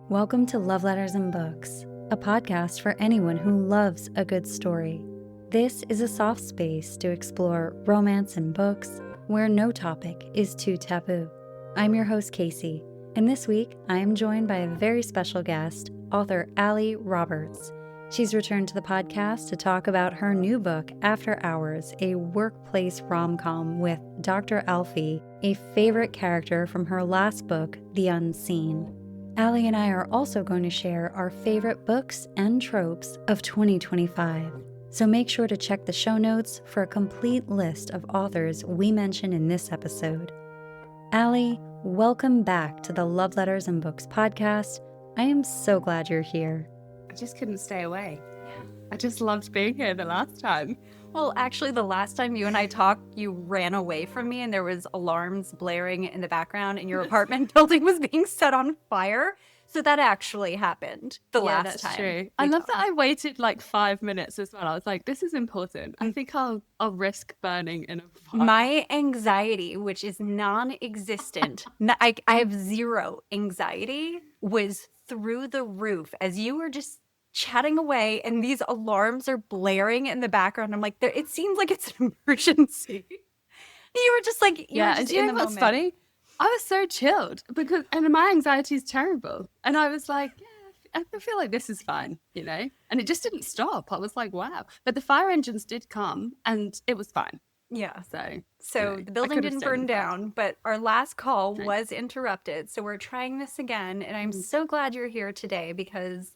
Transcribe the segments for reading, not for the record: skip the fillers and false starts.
Welcome to Love Letters and Books, a podcast for anyone who loves a good story. This is a soft space to explore romance and books where no topic is too taboo. I'm your host, Casey, and this week I am joined by a very special guest, author Allie Roberts. She's returned to the podcast to talk about her new book, After Hours, a workplace rom-com with Dr. Alfie, a favorite character from her last book, The Unseen. Allie and I are also going to share our favorite books and tropes of 2025. So make sure to check the show notes for a complete list of authors we mention in this episode. Allie, welcome back to the Love Letters and Books podcast. I am so glad you're here. I just couldn't stay away. I just loved being here the last time. Well, actually, the last time you and I talked, you ran away from me and there was alarms blaring in the background and your apartment building was being set on fire. So that actually happened the last time. True. I love that I waited like 5 minutes as well. I was like, this is important. I think I'll risk burning in a fire. My anxiety, which is non-existent, I have zero anxiety, was through the roof as you were just chatting away and these alarms are blaring in the background. I'm like, it seems like it's an emergency. You were just like, and you know what's funny? I was so chilled and my anxiety is terrible. And I was like, yeah, I feel like this is fine, you know? And it just didn't stop. I was like, wow. But the fire engines did come and it was fine. Yeah. So you know, the building didn't burn down, but our last call was interrupted. So we're trying this again. And I'm so glad you're here today because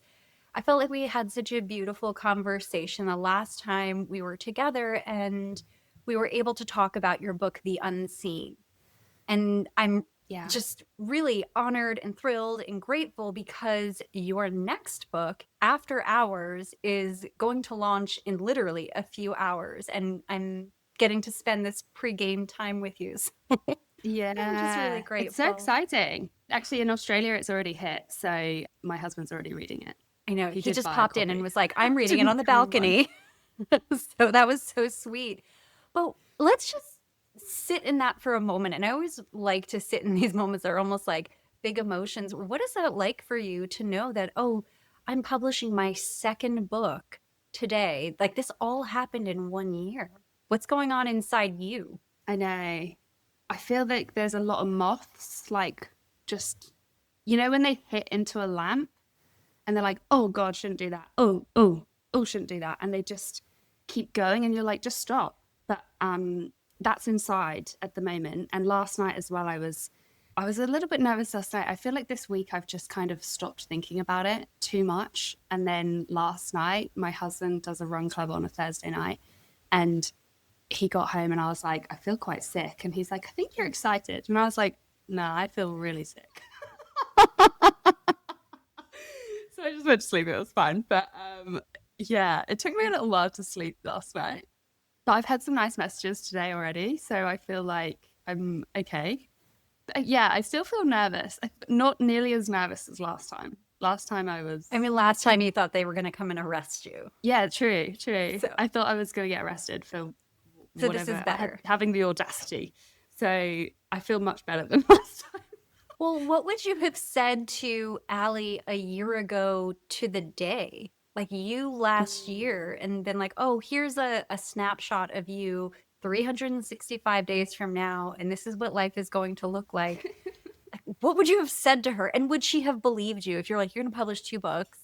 I felt like we had such a beautiful conversation the last time we were together and we were able to talk about your book, The Unseen. And I'm just really honored and thrilled and grateful because your next book, After Hours, is going to launch in literally a few hours. And I'm getting to spend this pre-game time with you. So yeah, I'm just really grateful. It's so exciting. Actually, in Australia, it's already hit. So my husband's already reading it. I know. He just popped in and was like, I'm reading it on the balcony. So that was so sweet. But let's just sit in that for a moment. And I always like to sit in these moments that are almost like big emotions. What is that like for you to know that, oh, I'm publishing my second book today? Like this all happened in 1 year. What's going on inside you? I know. I feel like there's a lot of moths, like just, you know, when they hit into a lamp and they're like, oh God, shouldn't do that. Oh, shouldn't do that. And they just keep going and you're like, just stop. But that's inside at the moment. And last night as well, I was a little bit nervous last night. I feel like this week I've just kind of stopped thinking about it too much. And then last night, my husband does a run club on a Thursday night and he got home and I was like, I feel quite sick. And he's like, I think you're excited. And I was like, no, I feel really sick. So I just went to sleep. It was fine. But yeah, it took me a little while to sleep last night. But I've had some nice messages today already. So I feel like I'm okay. But yeah, I still feel nervous. Not nearly as nervous as last time. Last time last time you thought they were going to come and arrest you. Yeah, true. So, I thought I was going to get arrested for whatever. This is better. Having the audacity. So I feel much better than last time. Well, what would you have said to Allie a year ago to the day? Like you last year and been like, oh, here's a snapshot of you 365 days from now. And this is what life is going to look like. What would you have said to her? And would she have believed you if you're like, you're going to publish 2 books?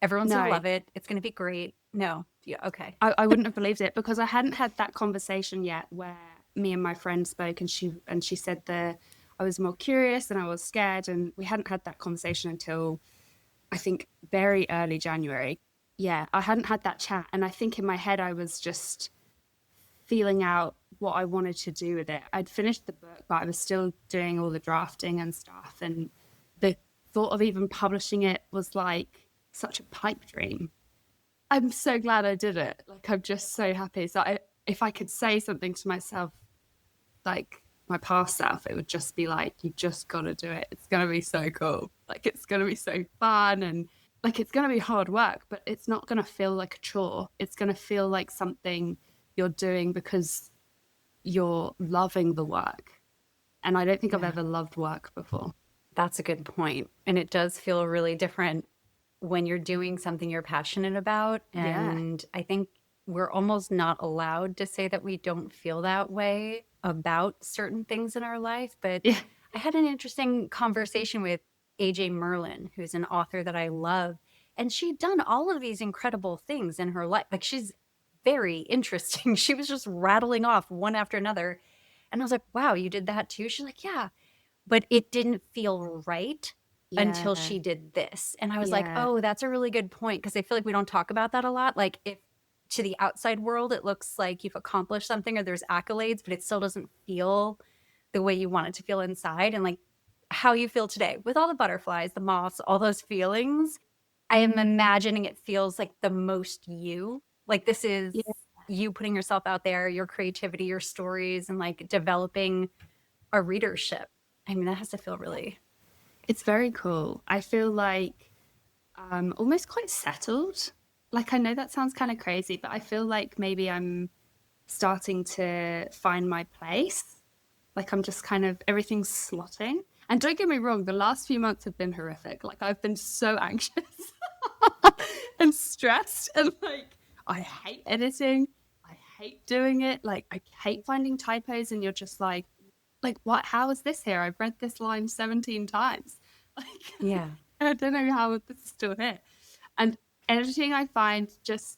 Everyone's going to love it. It's going to be great. No. Yeah. Okay. I wouldn't have believed it because I hadn't had that conversation yet where me and my friend spoke and she said that I was more curious and I was scared. And we hadn't had that conversation until I think very early January. Yeah, I hadn't had that chat. And I think in my head, I was just feeling out what I wanted to do with it. I'd finished the book, but I was still doing all the drafting and stuff. And the thought of even publishing it was like such a pipe dream. I'm so glad I did it. Like, I'm just so happy. So if I could say something to myself, like my past self, it would just be like, you just got to do it. It's going to be so cool. Like, it's going to be so fun and like, it's going to be hard work, but it's not going to feel like a chore. It's going to feel like something you're doing because you're loving the work. And I don't think I've ever loved work before. That's a good point. And it does feel really different when you're doing something you're passionate about. Yeah. And I think we're almost not allowed to say that we don't feel that way about certain things in our life. But Yeah. I had an interesting conversation with AJ Merlin, who's an author that I love. And she'd done all of these incredible things in her life. Like, she's very interesting. She was just rattling off one after another. And I was like, wow, you did that too? She's like, yeah, but it didn't feel right until Yeah. she did this. And I was like, Yeah. oh, that's a really good point. Because I feel like we don't talk about that a lot. Like, if to the outside world, it looks like you've accomplished something or there's accolades, but it still doesn't feel the way you want it to feel inside. And like how you feel today with all the butterflies, the moths, all those feelings, I am imagining it feels like the most you. Like, this is Yeah. you putting yourself out there, your creativity, your stories, and like developing a readership. I mean, that has to feel really. It's very cool. I feel like almost quite settled. Like, I know that sounds kind of crazy, but I feel like maybe I'm starting to find my place. Like, I'm just kind of, everything's slotting. And don't get me wrong, the last few months have been horrific. Like, I've been so anxious and stressed. And like, I hate editing. I hate doing it. Like, I hate finding typos. And you're just like, what? How is this here? I've read this line 17 times. Like, Yeah. I don't know how this is still here. And editing, I find just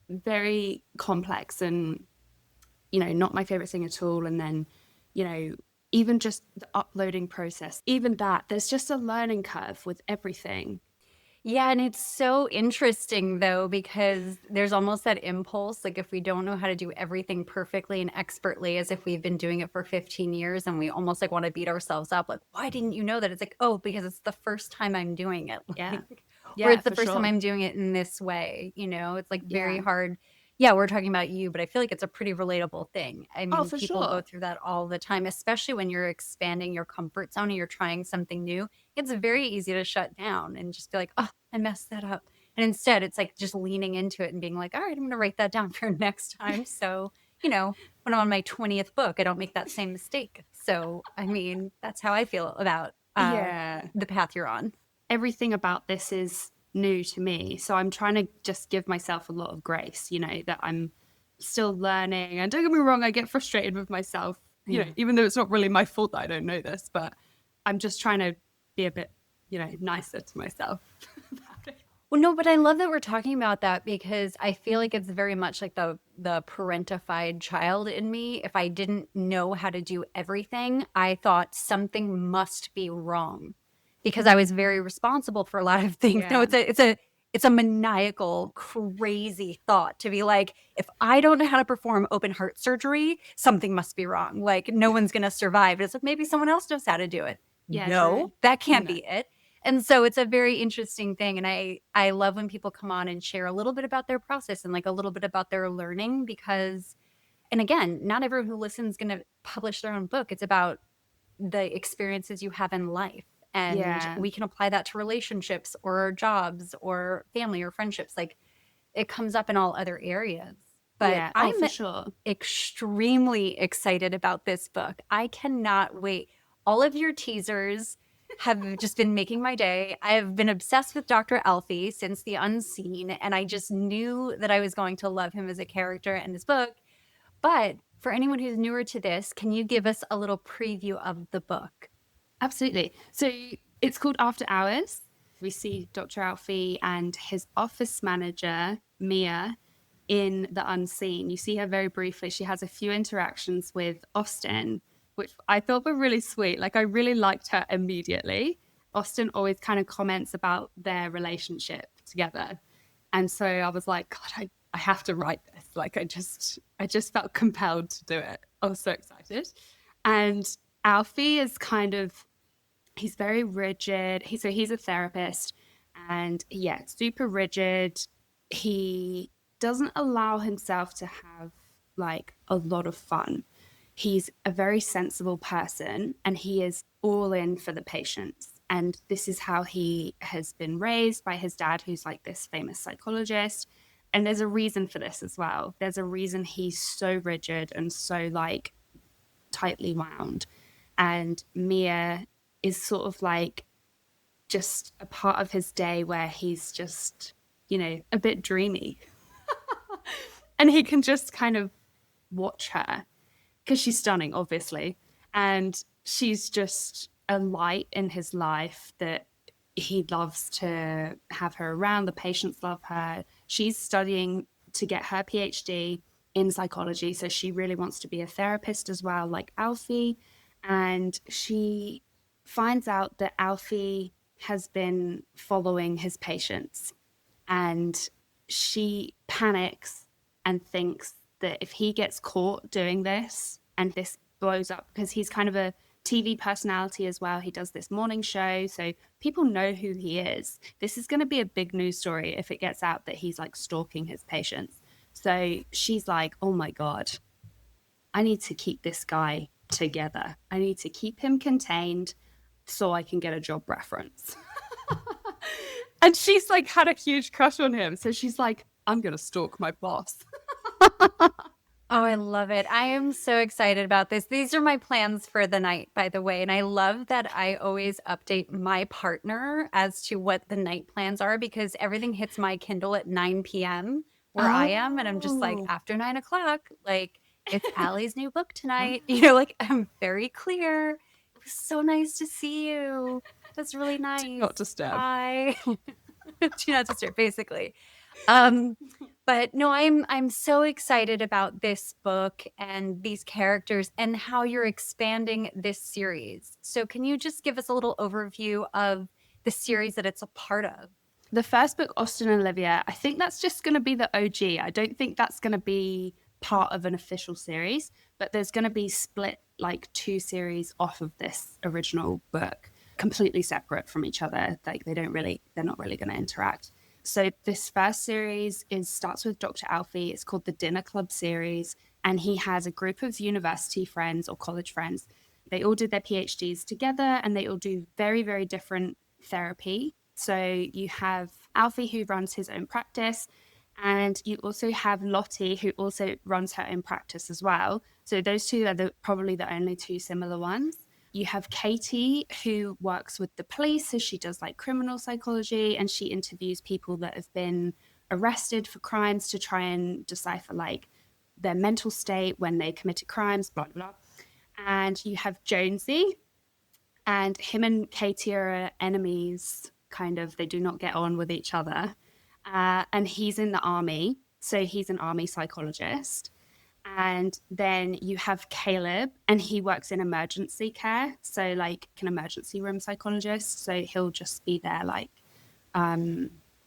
very complex and, not my favorite thing at all. And then, even just the uploading process, even that, there's just a learning curve with everything. Yeah, and it's so interesting though, because there's almost that impulse, like if we don't know how to do everything perfectly and expertly as if we've been doing it for 15 years, and we almost like want to beat ourselves up, like, why didn't you know that? It's like, oh, because it's the first time I'm doing it. Yeah. Like, or Yeah, it's the for first time sure. I'm doing it in this way, it's like very Yeah. hard. Yeah, we're talking about you, but I feel like it's a pretty relatable thing. I Oh, mean, for people go sure. through that all the time, especially when you're expanding your comfort zone and you're trying something new. It's very easy to shut down and just be like, oh, I messed that up. And instead, it's like just leaning into it and being like, all right, I'm going to write that down for next time. So, when I'm on my 20th book, I don't make that same mistake. So, I mean, that's how I feel about Yeah. the path you're on. Everything about this is new to me. So I'm trying to just give myself a lot of grace, that I'm still learning. And don't get me wrong, I get frustrated with myself, even though it's not really my fault that I don't know this, but I'm just trying to be a bit, nicer to myself about it. Well, no, but I love that we're talking about that, because I feel like it's very much like the parentified child in me. If I didn't know how to do everything, I thought something must be wrong, because I was very responsible for a lot of things. No, Yeah. it's a maniacal, crazy thought to be like, if I don't know how to perform open heart surgery, something must be wrong. Like, no one's going to survive. It's like, maybe someone else knows how to do it. Yeah, No, true. that can't No. be it. And so it's a very interesting thing. And I love when people come on and share a little bit about their process and like a little bit about their learning, because, and again, not everyone who listens is going to publish their own book. It's about the experiences you have in life. And Yeah. we can apply that to relationships or jobs or family or friendships. Like, it comes up in all other areas. But Yeah. I'm for sure. extremely excited about this book. I cannot wait. All of your teasers have just been making my day. I have been obsessed with Dr. Alfie since The Unseen, and I just knew that I was going to love him as a character in this book. But for anyone who's newer to this, can you give us a little preview of the book? Absolutely. So it's called After Hours. We see Dr. Alfie and his office manager, Mia, in The Unseen. You see her very briefly. She has a few interactions with Austen, which I thought were really sweet. Like, I really liked her immediately. Austen always kind of comments about their relationship together. And so I was like, God, I have to write this. Like, I just felt compelled to do it. I was so excited. And Alfie is kind of, he's very rigid. He's a therapist, and super rigid. He doesn't allow himself to have like a lot of fun. He's a very sensible person, and he is all in for the patients. And this is how he has been raised by his dad, who's like this famous psychologist. And there's a reason for this as well. There's a reason he's so rigid and so like tightly wound. And Mia is sort of like just a part of his day where he's just, you know, a bit dreamy. And he can just kind of watch her because she's stunning, obviously. And she's just a light in his life that he loves to have her around. The patients love her. She's studying to get her PhD in psychology. So she really wants to be a therapist as well, like Alfie. And she finds out that Alfie has been following his patients. And she panics and thinks that if he gets caught doing this and this blows up, because he's kind of a TV personality as well, he does this morning show, so people know who he is. This is going to be a big news story if it gets out that he's like stalking his patients. So she's like, oh my God, I need to keep this guy together. I need to keep him contained so I can get a job reference. And she's like had a huge crush on him. So she's like, I'm going to stalk my boss. Oh, I love it. I am so excited about this. These are my plans for the night, by the way. And I love that I always update my partner as to what the night plans are, because everything hits my Kindle at 9 p.m. where I am. And I'm just like, after 9 o'clock, like, it's Allie's new book tonight. You know, like, I'm very clear. It was so nice to see you. That's really nice. Not disturb. Bye. Do not disturb, basically. But no, I'm so excited about this book and these characters and how you're expanding this series. So can you just give us a little overview of the series that it's a part of? The first book, Austin and Olivia, I think that's just going to be the OG. I don't think that's going to be part of an official series, but there's going to be split like 2 series off of this original book, completely separate from each other. Like they're not really going to interact. So this first series starts with Dr. Alfie. It's called the Dinner Club series. And he has a group of university friends or college friends. They all did their PhDs together and they all do very, very different therapy. So you have Alfie, who runs his own practice. And you also have Lottie, who also runs her own practice as well. So those two are probably the only 2 similar ones. You have Katie, who works with the police. So she does like criminal psychology and she interviews people that have been arrested for crimes to try and decipher like their mental state when they committed crimes, blah, blah, blah. And you have Jonesy, and him and Katie are enemies, kind of. They do not get on with each other. And he's in the army. So he's an army psychologist. And then you have Caleb, and he works in emergency care. So like an emergency room psychologist. So he'll just be there like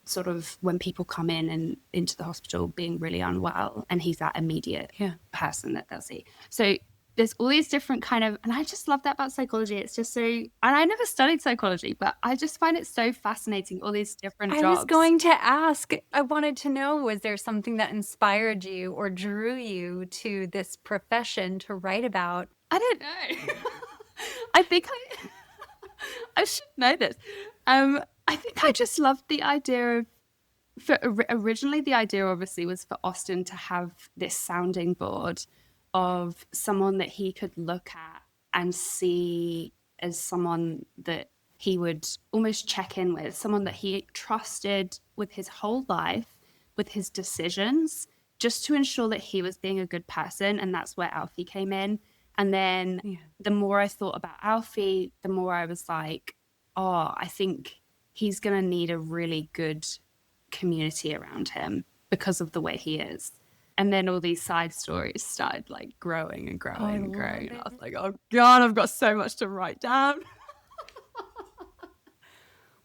sort of when people come in and into the hospital being really unwell, and he's that immediate person that they'll see. So there's all these different kind of, and I just love that about psychology. It's just so, and I never studied psychology, but I just find it so fascinating, all these different jobs. I was going to ask, I wanted to know, was there something that inspired you or drew you to this profession to write about? I don't know. I think I should know this. I think I just loved the idea of, originally the idea obviously was for Austin to have this sounding board of someone that he could look at and see as someone that he would almost check in with, someone that he trusted with his whole life, with his decisions, just to ensure that he was being a good person. And that's where Alfie came in. And then the more I thought about Alfie, the more I was like, oh, I think he's going to need a really good community around him because of the way he is. And then all these side stories started like growing and growing and growing. And I was like, oh God, I've got so much to write down.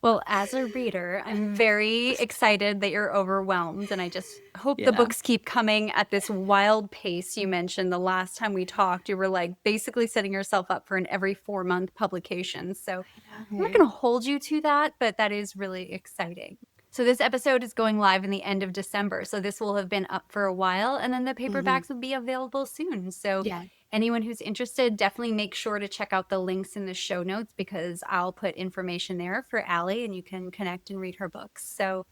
Well, as a reader, I'm very excited that you're overwhelmed. And I just hope the books keep coming at this wild pace. You mentioned the last time we talked, you were like basically setting yourself up for an every 4-month publication. So I'm not going to hold you to that, but that is really exciting. So this episode is going live in the end of December. So this will have been up for a while, and then the paperbacks will be available soon. So anyone who's interested, definitely make sure to check out the links in the show notes, because I'll put information there for Allie and you can connect and read her books. So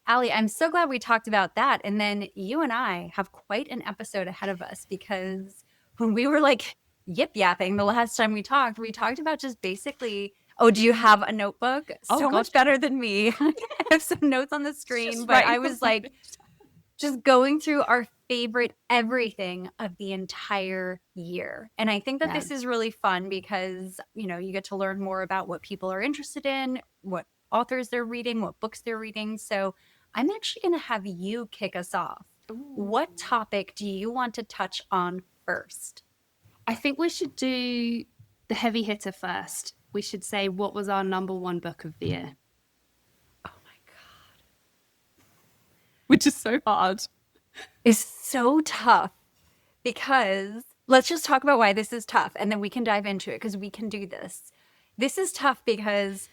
Allie, I'm so glad we talked about that. And then you and I have quite an episode ahead of us, because when we were like yip-yapping the last time we talked about just basically Oh, do you have a notebook? Oh, So God. much better than me. I have some notes on the screen, Just but writing I was them like just going through our favorite everything of the entire year. And I think that Yeah. this is really fun because, you get to learn more about what people are interested in, what authors they're reading, what books they're reading. So I'm actually going to have you kick us off. What topic do you want to touch on first? I think we should do the heavy hitter first. We should say what was our number one book of the year. Oh my God. Which is so hard. It's so tough because let's just talk about why this is tough and then we can dive into it because we can do this. This is tough because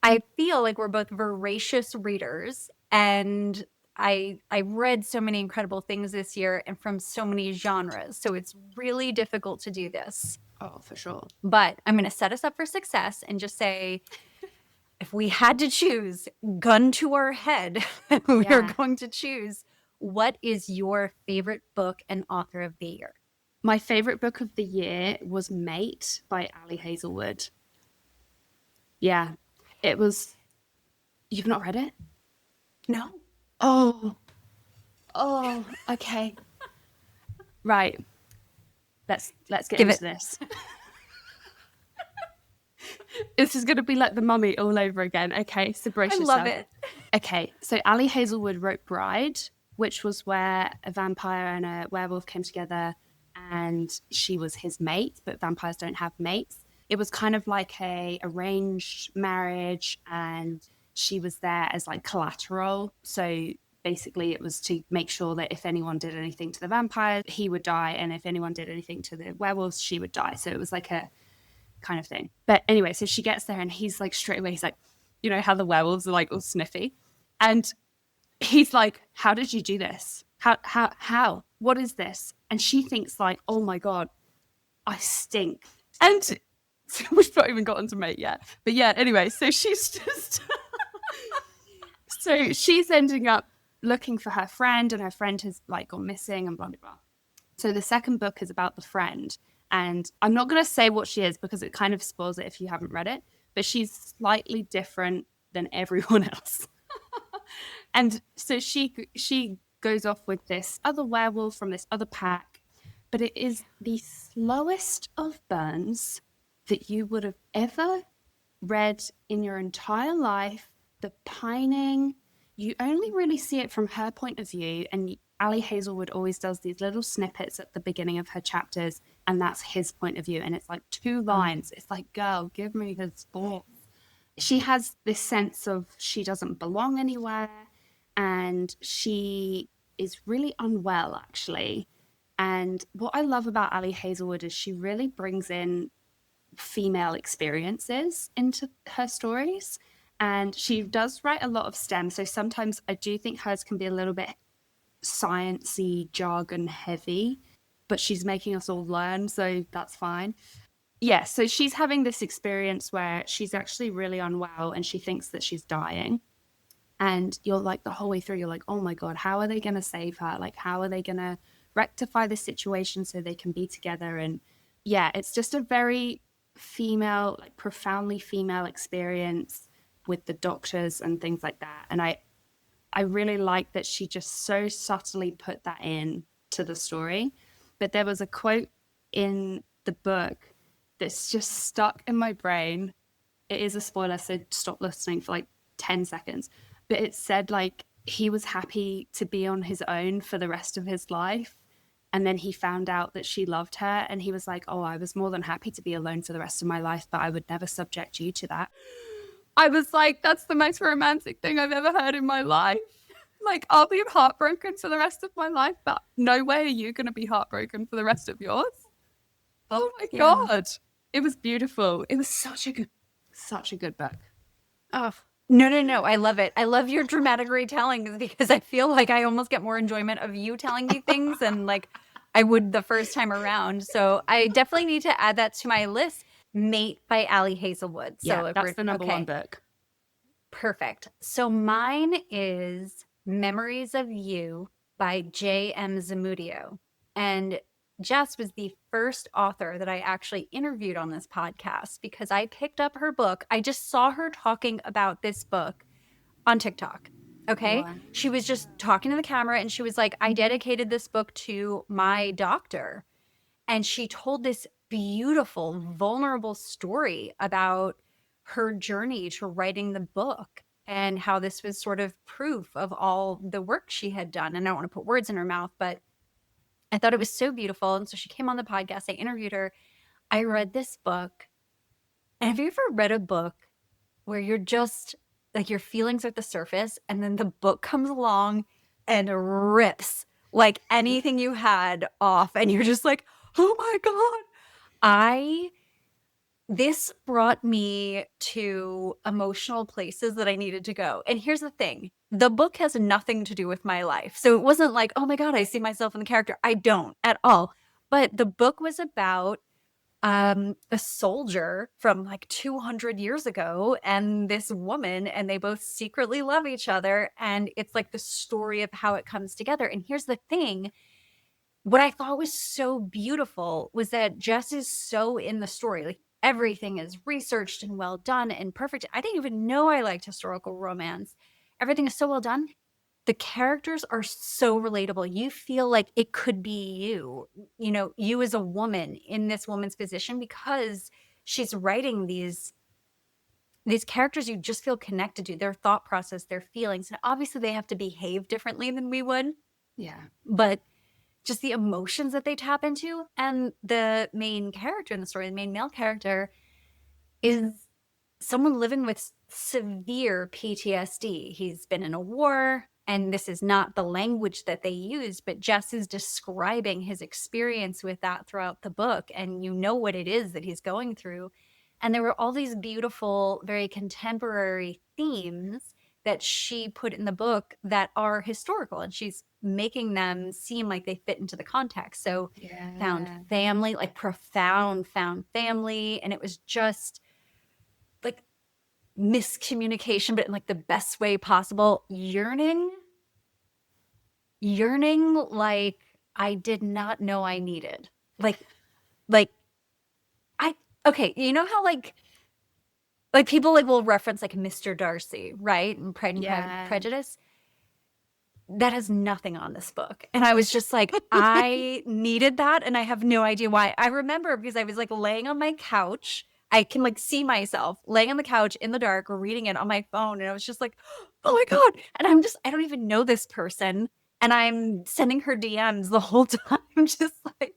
I feel like we're both voracious readers and I read so many incredible things this year and from so many genres. So it's really difficult to do this. Oh, for sure. But I'm going to set us up for success and just say, if we had to choose, gun to our head, we are going to choose, what is your favorite book and author of the year? My favorite book of the year was Mate by Allie Hazelwood. Yeah, it was. You've not read it? No. Oh, okay. Right. Let's get into this. This is going to be like The Mummy all over again. Okay, so brace yourself. I love it. Okay, so Allie Hazelwood wrote Bride, which was where a vampire and a werewolf came together and she was his mate, but vampires don't have mates. It was kind of like a arranged marriage and she was there as like collateral. So basically it was to make sure that if anyone did anything to the vampire, he would die. And if anyone did anything to the werewolves, she would die. So it was like a kind of thing. But anyway, so she gets there and he's like straight away, he's like, you know how the werewolves are like all sniffy? And he's like, how did you do this? How? What is this? And she thinks like, oh my God, I stink. And so we've not even gotten to Mate yet. But yeah, anyway, so she's just... so she's ending up looking for her friend and her friend has like gone missing and blah, blah, blah. So the second book is about the friend. And I'm not going to say what she is because it kind of spoils it if you haven't read it. But she's slightly different than everyone else. And so she goes off with this other werewolf from this other pack. But it is the slowest of burns that you would have ever read in your entire life. The pining, you only really see it from her point of view. And Allie Hazelwood always does these little snippets at the beginning of her chapters. And that's his point of view. And it's like 2 lines. It's like, girl, give me his thoughts. She has this sense of she doesn't belong anywhere. And she is really unwell, actually. And what I love about Allie Hazelwood is she really brings in female experiences into her stories. And she does write a lot of STEM. So sometimes I do think hers can be a little bit sciencey, jargon heavy, but she's making us all learn. So that's fine. Yeah. So she's having this experience where she's actually really unwell and she thinks that she's dying. And you're like the whole way through, you're like, oh my God, how are they going to save her? Like, how are they going to rectify the situation so they can be together? And yeah, it's just a very female, like profoundly female experience with the doctors and things like that. And I really like that she just so subtly put that in to the story. But there was a quote in the book that's just stuck in my brain. It is a spoiler, so stop listening for like 10 seconds. But it said like he was happy to be on his own for the rest of his life. And then he found out that she loved her. And he was like, oh, I was more than happy to be alone for the rest of my life, but I would never subject you to that. I was like, that's the most romantic thing I've ever heard in my life. Like, I'll be heartbroken for the rest of my life, but no way are you going to be heartbroken for the rest of yours. Oh my God. It was beautiful. It was such a good book. Oh, no. I love it. I love your dramatic retelling because I feel like I almost get more enjoyment of you telling me things than like I would the first time around. So I definitely need to add that to my list. Mate by Allie Hazelwood. So yeah, that's the number one book. Perfect. So mine is Memories of You by J.M. Zamudio. And Jess was the first author that I actually interviewed on this podcast because I picked up her book. I just saw her talking about this book on TikTok. Okay. Wow. She was just talking to the camera and she was like, I dedicated this book to my doctor. And she told this beautiful, vulnerable story about her journey to writing the book and how this was sort of proof of all the work she had done. And I don't want to put words in her mouth, but I thought it was so beautiful. And so she came on the podcast. I interviewed her. I read this book. And have you ever read a book where you're just like your feelings are at the surface and then the book comes along and rips like anything you had off and you're just like, oh my God. This brought me to emotional places that I needed to go. And here's the thing. The book has nothing to do with my life. So it wasn't like, oh my God, I see myself in the character. I don't at all. But the book was about a soldier from like 200 years ago and this woman, and they both secretly love each other. And it's like the story of how it comes together. And here's the thing. What I thought was so beautiful was that Jess is so in the story. Like everything is researched and well done and perfect. I didn't even know I liked historical romance. Everything is so well done. The characters are so relatable. You feel like it could be you as a woman in this woman's position because she's writing these characters you just feel connected to, their thought process, their feelings. And obviously they have to behave differently than we would. Yeah. But just the emotions that they tap into. And the main character in the story, the main male character, is someone living with severe PTSD. He's been in a war, and this is not the language that they use, but Jess is describing his experience with that throughout the book, and you know what it is that he's going through. And there were all these beautiful, very contemporary themes that she put in the book that are historical, and she's making them seem like they fit into the context. So found family, like profound found family. And it was just like miscommunication, but in like the best way possible. Yearning like I did not know I needed. Okay, you know how like people like will reference like Mr. Darcy, right? And Pride and Prejudice. That has nothing on this book. And I was just like, I needed that. And I have no idea why. I remember because I was like laying on my couch. I can like see myself laying on the couch in the dark reading it on my phone. And I was just like, oh my God. And I don't even know this person. And I'm sending her DMs the whole time. Just like,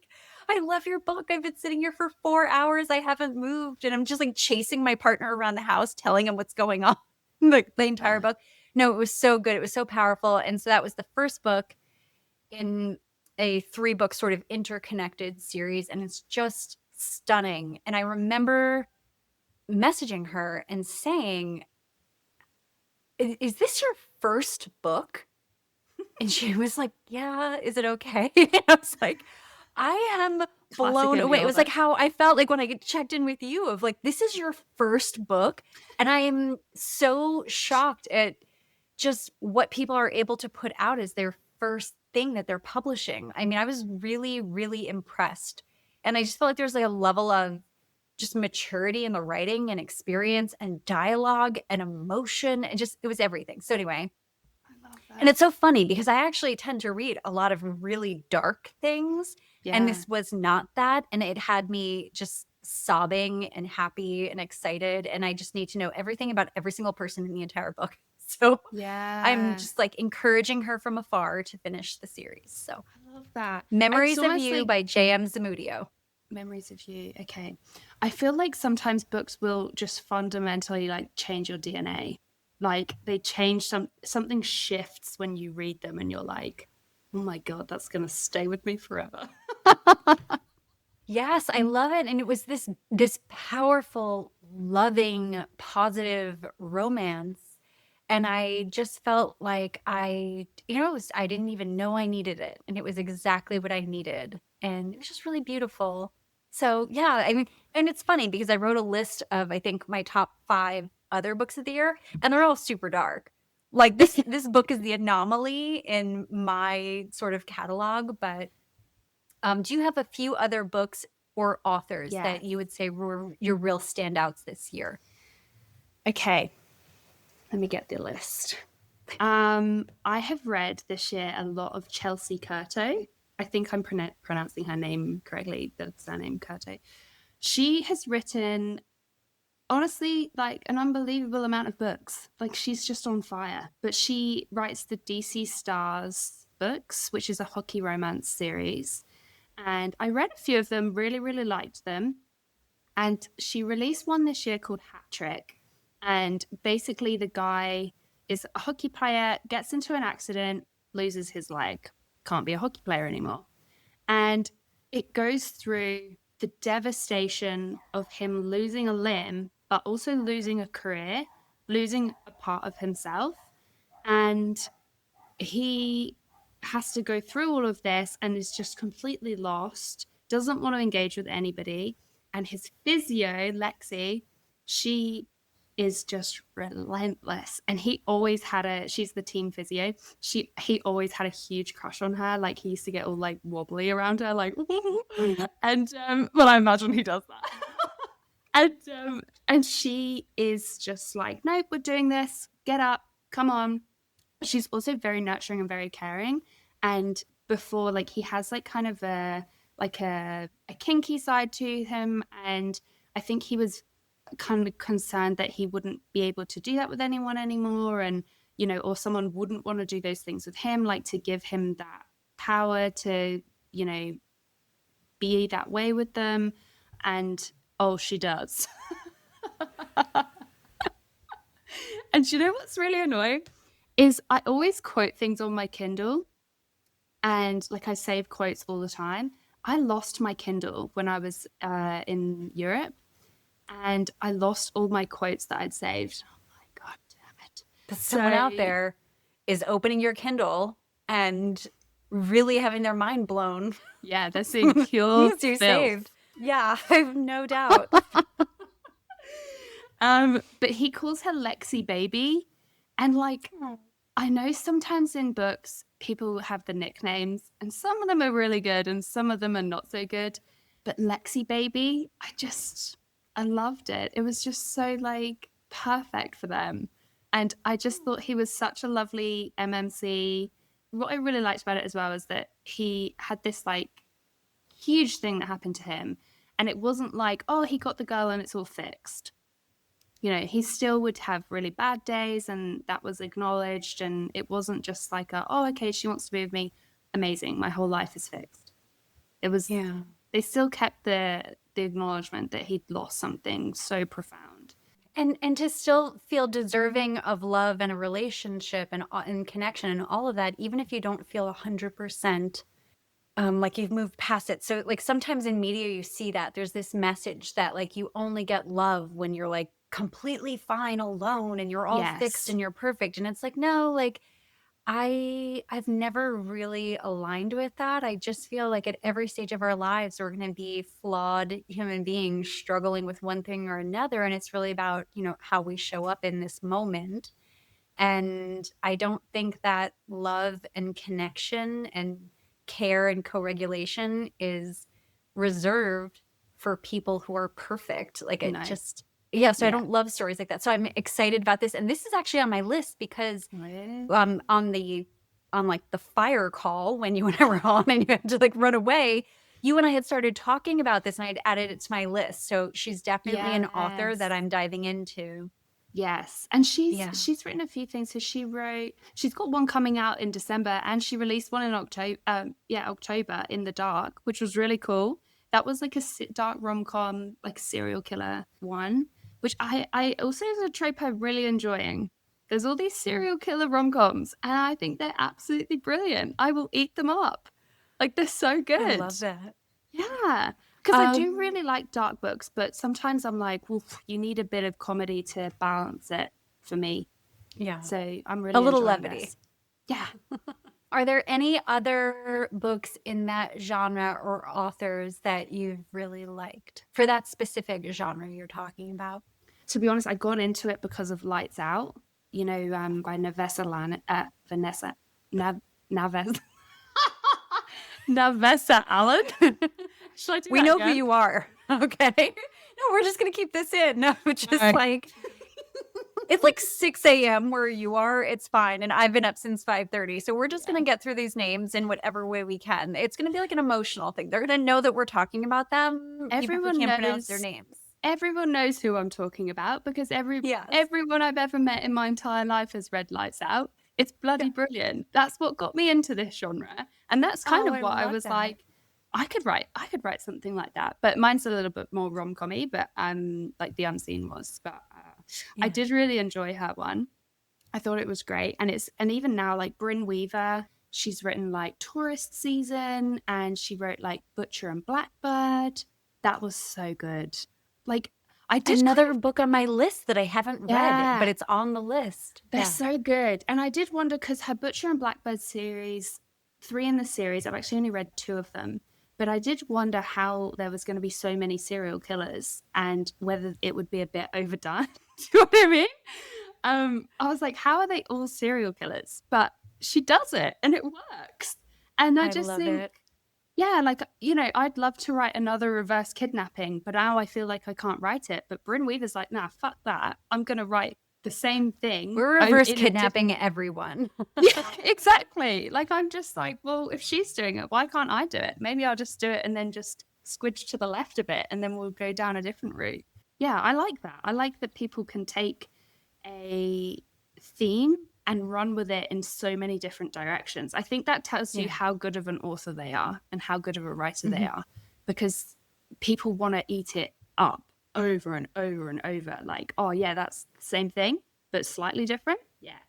I love your book. I've been sitting here for 4 hours. I haven't moved. And I'm just like chasing my partner around the house, telling him what's going on. Like the entire book. No, it was so good. It was so powerful. And so that was the first book in a 3-book sort of interconnected series. And it's just stunning. And I remember messaging her and saying, is this your first book? And she was like, yeah, is it okay? And I was like, I am blown away. It was like how I felt like when I get checked in with you of like, this is your first book. And I am so shocked at just what people are able to put out as their first thing that they're publishing. I mean, I was really, really impressed. And I just felt like there's like a level of just maturity in the writing and experience and dialogue and emotion and just, it was everything. So anyway, I love that. And it's so funny because I actually tend to read a lot of really dark things. Yeah. And this was not that. And it had me just sobbing and happy and excited. And I just need to know everything about every single person in the entire book. So yeah, I'm just like encouraging her from afar to finish the series. So I love that. Memories of You by J.M. Zamudio. Memories of You. Okay. I feel like sometimes books will just fundamentally like change your DNA. Like they change something shifts when you read them and you're like, oh my God, that's going to stay with me forever. Yes, I love it. And it was this powerful, loving, positive romance. And I just felt like I didn't even know I needed it. And it was exactly what I needed. And it was just really beautiful. So yeah, I mean, and it's funny because I wrote a list of, I think, my top 5 other books of the year, and they're all super dark. Like this book is the anomaly in my sort of catalog, but Do you have a few other books or authors Yeah. that you would say were your real standouts this year? Okay, let me get the list. I have read this year a lot of Chelsea Curto. I think I'm pronouncing her name correctly, the surname Curto. She has written, honestly, like an unbelievable amount of books. Like, she's just on fire. But she writes the DC Stars books, which is a hockey romance series. And I read a few of them, really, really liked them. And she released one this year called Hat Trick. And basically, the guy is a hockey player, gets into an accident, loses his leg, can't be a hockey player anymore. And it goes through the devastation of him losing a limb, but also losing a career, losing a part of himself. And he has to go through all of this and is just completely lost, doesn't want to engage with anybody. And his physio, Lexi, she is just relentless. And he always had she's the team physio. He always had a huge crush on her. Like, he used to get all like wobbly around her, like, and well, I imagine he does that. And she is just like, nope, we're doing this. Get up, come on. She's also very nurturing and very caring. And before, like, he has like kind of a kinky side to him, and I think he was kind of concerned that he wouldn't be able to do that with anyone anymore, and or someone wouldn't want to do those things with him, like to give him that power to be that way with them. And oh, she does. And you know what's really annoying is I always quote things on my Kindle, and like I save quotes all the time. I lost my Kindle when I was in Europe, and I lost all my quotes that I'd saved. Oh my God damn it. But someone out there is opening your Kindle and really having their mind blown. Yeah, they're seeing pure Needs to be filth. saved. Yeah, I have no doubt. But he calls her Lexi Baby. And like, I know sometimes in books, people have the nicknames, and some of them are really good and some of them are not so good. But Lexi Baby, I loved it. It was just so like perfect for them. And I just thought he was such a lovely MMC. What I really liked about it as well is that he had this like huge thing that happened to him. And it wasn't like, oh, he got the girl and it's all fixed. He still would have really bad days, and that was acknowledged. And it wasn't just like, oh, okay, she wants to be with me. Amazing. My whole life is fixed. It was, they still kept the acknowledgement that he'd lost something so profound. And to still feel deserving of love and a relationship and connection and all of that, even if you don't feel 100% like you've moved past it. So like sometimes in media you see that there's this message that like you only get love when you're like completely fine alone and you're all fixed and you're perfect. And it's like, no, like I've never really aligned with that. I just feel like at every stage of our lives, we're going to be flawed human beings struggling with one thing or another. And it's really about, how we show up in this moment. And I don't think that love and connection and care and co-regulation is reserved for people who are perfect. Like it just... So I don't love stories like that. So I'm excited about this. And this is actually on my list because on like the fire call when you and I were on and you had to like run away, you and I had started talking about this and I'd added it to my list. So she's definitely an author that I'm diving into. Yes. And she's written a few things. So she's got one coming out in December, and she released one in October, In the Dark, which was really cool. That was like a dark rom-com, like serial killer one, which I also is a trope I'm really enjoying. There's all these serial killer rom-coms, and I think they're absolutely brilliant. I will eat them up. Like, they're so good. I love that. Yeah. Because I do really like dark books, but sometimes I'm like, well, you need a bit of comedy to balance it for me. Yeah. So I'm really a little enjoying levity. This. Yeah. Are there any other books in that genre or authors that you've really liked for that specific genre you're talking about? To be honest, I got into it because of Lights Out, by Navessa Allen, Navessa Allen. Should I do We that know again? who you are. Okay. No, we're just going to keep this in. No, just Okay. like, it's like 6 a.m. where you are. It's fine. And I've been up since 5:30. So we're just going to get through these names in whatever way we can. It's going to be like an emotional thing. They're going to know that we're talking about them. Even if Everyone we can't pronounce knows their names. Everyone knows who I'm talking about because Yes. everyone I've ever met in my entire life has read Lights Out. It's bloody brilliant. That's what got me into this genre. And that's kind of what I was like, I could write something like that. But mine's a little bit more rom-com-y, but like The Unseen was. But I did really enjoy her one. I thought it was great. And even now, like Brynne Weaver, she's written like Tourist Season, and she wrote like Butcher and Blackbird. That was so good. Like I did another book on my list that I haven't read, but it's on the list. They're so good. And I did wonder, because her Butcher and Blackbird series, 3 in the series, I've actually only read 2 of them, but I did wonder how there was going to be so many serial killers and whether it would be a bit overdone. Do you know what I mean? I was like, how are they all serial killers? But she does it and it works. And I just think, yeah, like, you know, I'd love to write another reverse kidnapping, but now I feel like I can't write it. But Brynne Weaver's like, nah, fuck that. I'm going to write the same thing. We're reverse kidnapping everyone. Yeah, exactly. Like, I'm just like, well, if she's doing it, why can't I do it? Maybe I'll just do it and then just squidge to the left a bit and then we'll go down a different route. Yeah, I like that. I like that people can take a theme and run with it in so many different directions. I think that tells you how good of an author they are and how good of a writer they are, because people want to eat it up over and over and over. Like, oh yeah, that's the same thing, but slightly different. Yeah.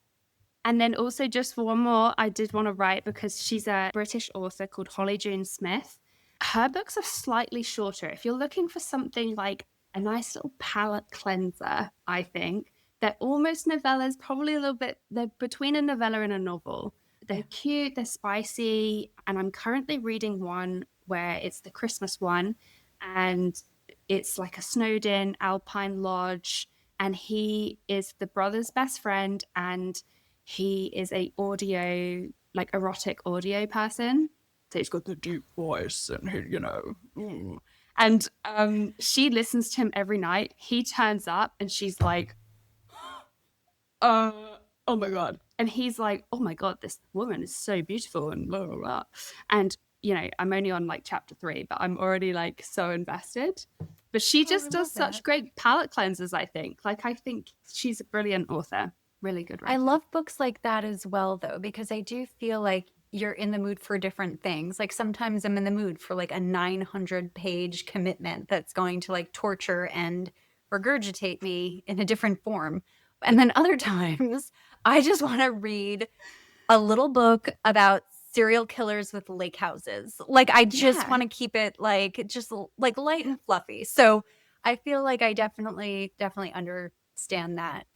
And then also, just for one more, I did want to write, because she's a British author called Holly June Smith. Her books are slightly shorter. If you're looking for something like a nice little palate cleanser, I think, they're almost novellas, probably a little bit, they're between a novella and a novel. They're cute, they're spicy, and I'm currently reading one where it's the Christmas one, and it's like a snowed-in alpine lodge, and he is the brother's best friend, and he is a audio, like erotic audio person. So he's got the deep voice, and he, you know, and she listens to him every night. He turns up, and she's like, oh my God. And he's like, oh my God, this woman is so beautiful and blah, blah, blah. And, you know, I'm only on like chapter 3, but I'm already like so invested. But she just does such great palate cleansers, I think. Like, I think she's a brilliant author. Really good writer. I love books like that as well, though, because I do feel like you're in the mood for different things. Like sometimes I'm in the mood for like a 900-page commitment that's going to like torture and regurgitate me in a different form. And then other times I just want to read a little book about serial killers with lake houses. Like I just want to keep it like just like light and fluffy. So I feel like I definitely understand that.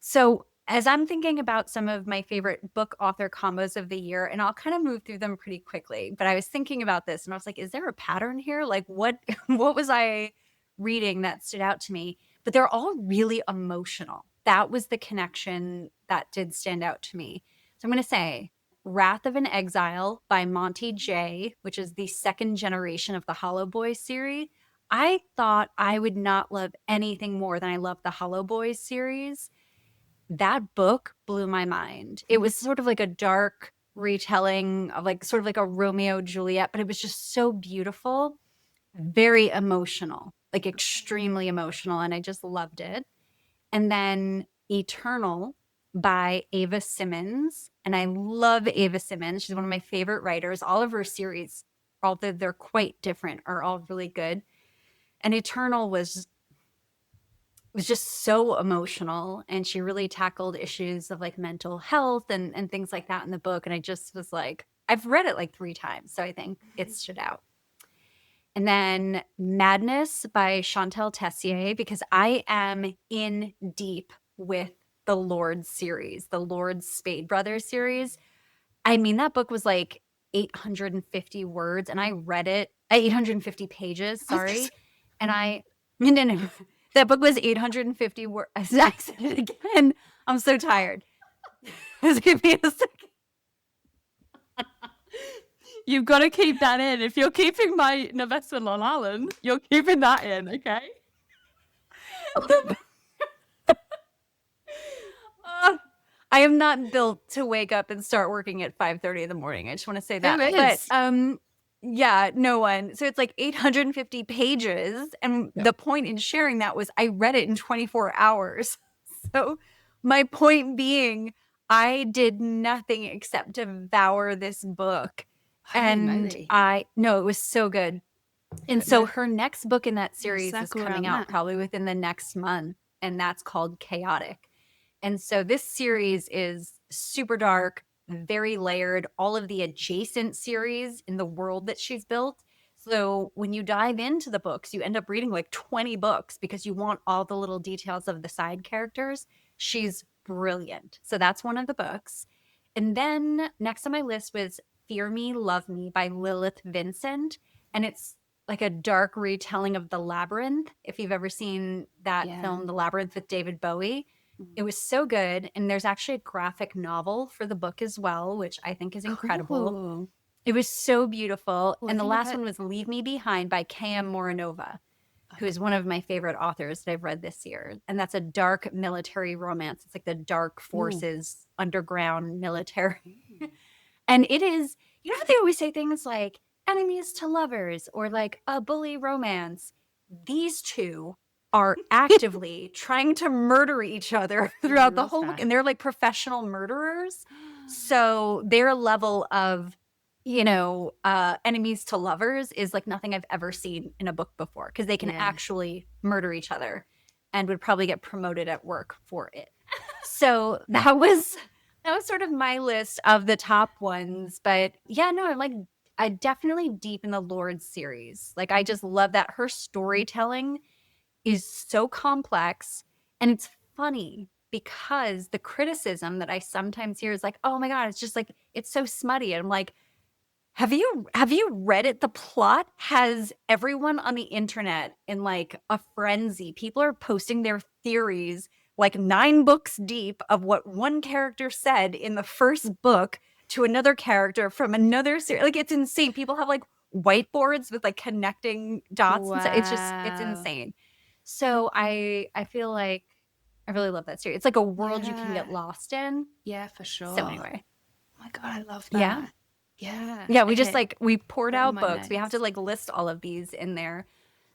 So as I'm thinking about some of my favorite book author combos of the year, and I'll kind of move through them pretty quickly, but I was thinking about this and I was like, is there a pattern here? Like what was I reading that stood out to me? But they're all really emotional. That was the connection that did stand out to me. So I'm going to say Wrath of an Exile by Monty Jay, which is the second generation of the Hollow Boys series. I thought I would not love anything more than I love the Hollow Boys series. That book blew my mind. It was sort of like a dark retelling of like sort of like a Romeo Juliet, but it was just so beautiful, very emotional, like extremely emotional. And I just loved it. And then Eternal by Eva Simmons. And I love Eva Simmons. She's one of my favorite writers. All of her series, although they're quite different, are all really good. And Eternal was just so emotional. And she really tackled issues of like mental health and things like that in the book. And I just was like, I've read it like 3 times. So I think it stood out. And then Madness by Shantel Tessier, because I am in deep with the Lord series, the Lord Spade Brothers series. I mean, that book was like 850 words and I read it, 850 pages, sorry. And no. That book was 850 words. I said it again. I'm so tired. Just give me a second. You've got to keep that in. If you're keeping my Navessa Allen, you're keeping that in, okay? I am not built to wake up and start working at 5:30 in the morning. I just want to say that. Who But is? yeah, no one. So it's like 850 pages. And the point in sharing that was I read it in 24 hours. So my point being, I did nothing except devour this book. And it was so good. And so her next book in that series is coming out probably within the next month. And that's called Chaotic. And so this series is super dark, very layered, all of the adjacent series in the world that she's built. So when you dive into the books, you end up reading like 20 books because you want all the little details of the side characters. She's brilliant. So that's one of the books. And then next on my list was Fear Me, Love Me by Lilith Vincent. And it's like a dark retelling of The Labyrinth. If you've ever seen that film, The Labyrinth with David Bowie. It was so good. And there's actually a graphic novel for the book as well, which I think is incredible. Cool. It was so beautiful. And the last one was Leave Me Behind by K.M. Moronova, who is one of my favorite authors that I've read this year. And that's a dark military romance. It's like the dark forces, underground military. And it is, you know how they always say things like enemies to lovers or like a bully romance? These two are actively trying to murder each other throughout the whole book. And they're like professional murderers. So their level of, enemies to lovers is like nothing I've ever seen in a book before because they can actually murder each other and would probably get promoted at work for it. So that was sort of my list of the top ones. But yeah, no, I definitely deep in the Lord series. Like I just love that her storytelling is so complex and it's funny because the criticism that I sometimes hear is like, oh my God, it's just like, it's so smutty. And I'm like, have you read it? The plot has everyone on the internet in like a frenzy. People are posting their theories like 9 books deep of what one character said in the first book to another character from another series. Like it's insane. People have like whiteboards with like connecting dots. Wow. And it's insane. So I feel like I really love that series. It's like a world you can get lost in. Yeah, for sure. So anyway. Oh my God, I love that. Yeah. Yeah. Yeah, we just we poured out books. Notes. We have to like list all of these in there.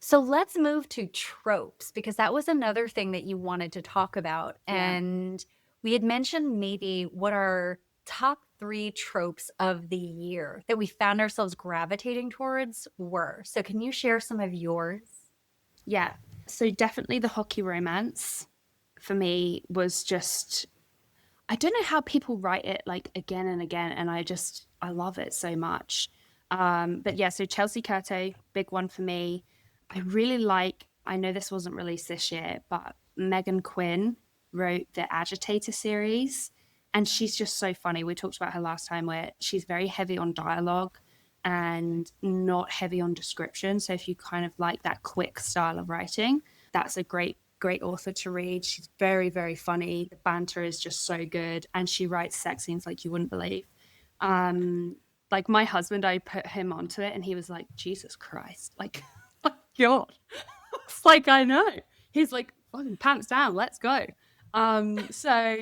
So let's move to tropes because that was another thing that you wanted to talk about. Yeah. And we had mentioned maybe what our top 3 tropes of the year that we found ourselves gravitating towards were. So can you share some of yours? Yeah. So definitely the hockey romance for me was just, I don't know how people write it like again and again. And I love it so much. But yeah, so Chelsea Curto, big one for me. I really like, I know this wasn't released this year, but Meghan Quinn wrote the Agitator series. And she's just so funny. We talked about her last time where she's very heavy on dialogue and not heavy on description. So if you kind of like that quick style of writing, that's a great author to read. She's very, very funny. The banter is just so good. And she writes sex scenes like you wouldn't believe. Like my husband, I put him onto it and he was like, Jesus Christ, like, God. It's like, I know. He's like, fucking pants down, let's go. So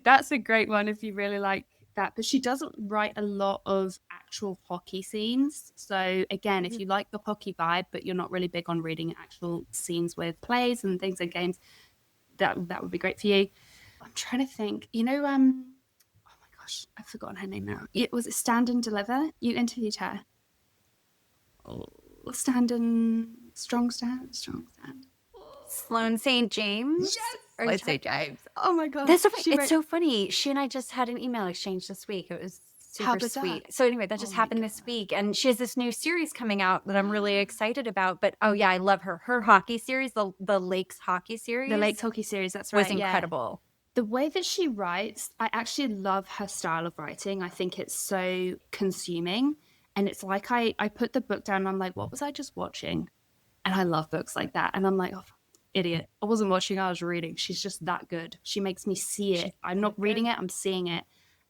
that's a great one if you really like that. But she doesn't write a lot of actual hockey scenes. So again, if you like the hockey vibe, but you're not really big on reading actual scenes with plays and things and games, that would be great for you. I'm trying to think. Oh my gosh, I've forgotten her name now. Was it Stand and Deliver? You interviewed her. Strong Stand. Sloane St. James? Yes! Sloane St. James. Oh my God. That's so funny. It's so funny. She and I just had an email exchange this week. It was super sweet. So anyway, that just happened this week. And she has this new series coming out that I'm really excited about. But oh yeah, I love her. Her hockey series, the Lakes hockey series. The Lakes hockey series, that's right. Was incredible. The way that she writes, I actually love her style of writing. I think it's so consuming. And it's like I put the book down and I'm like, what was I just watching? And I love books like that. And I'm like, oh, idiot. I wasn't watching, I was reading. She's just that good. She makes me see it. I'm not reading it, I'm seeing it.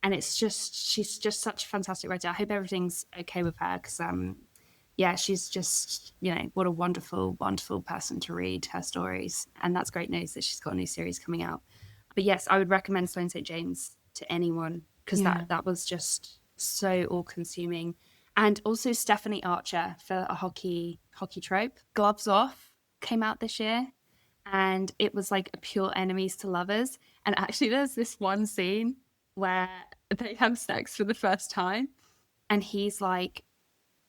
And she's just such a fantastic writer. I hope everything's okay with her because, she's just, what a wonderful, wonderful person to read her stories. And that's great news that she's got a new series coming out. But yes, I would recommend Sloane St. James to anyone because that was just so all-consuming. And also Stephanie Archer for a hockey trope. Gloves Off came out this year. And it was like a pure enemies to lovers. And actually there's this one scene where they have sex for the first time. And he's like,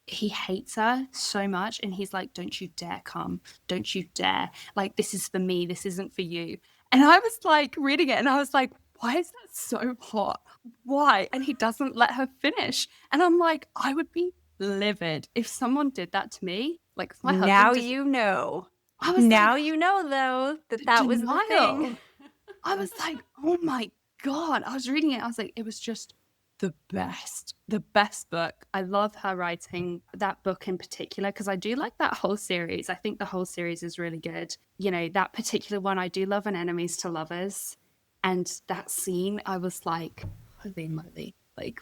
he hates her so much. And he's like, don't you dare come. Don't you dare. Like, this is for me. This isn't for you. And I was like reading it and I was like, why is that so hot? Why? And he doesn't let her finish. And I'm like, I would be livid if someone did that to me. Like, my husband Now you know. I was now like, you know, though, that was the thing. I was like, oh my God. I was reading it. I was like, it was just the best book. I love her writing, that book in particular, because I do like that whole series. I think the whole series is really good. That particular one, I do love an enemies to lovers. And that scene, I was like, holy moly. Like,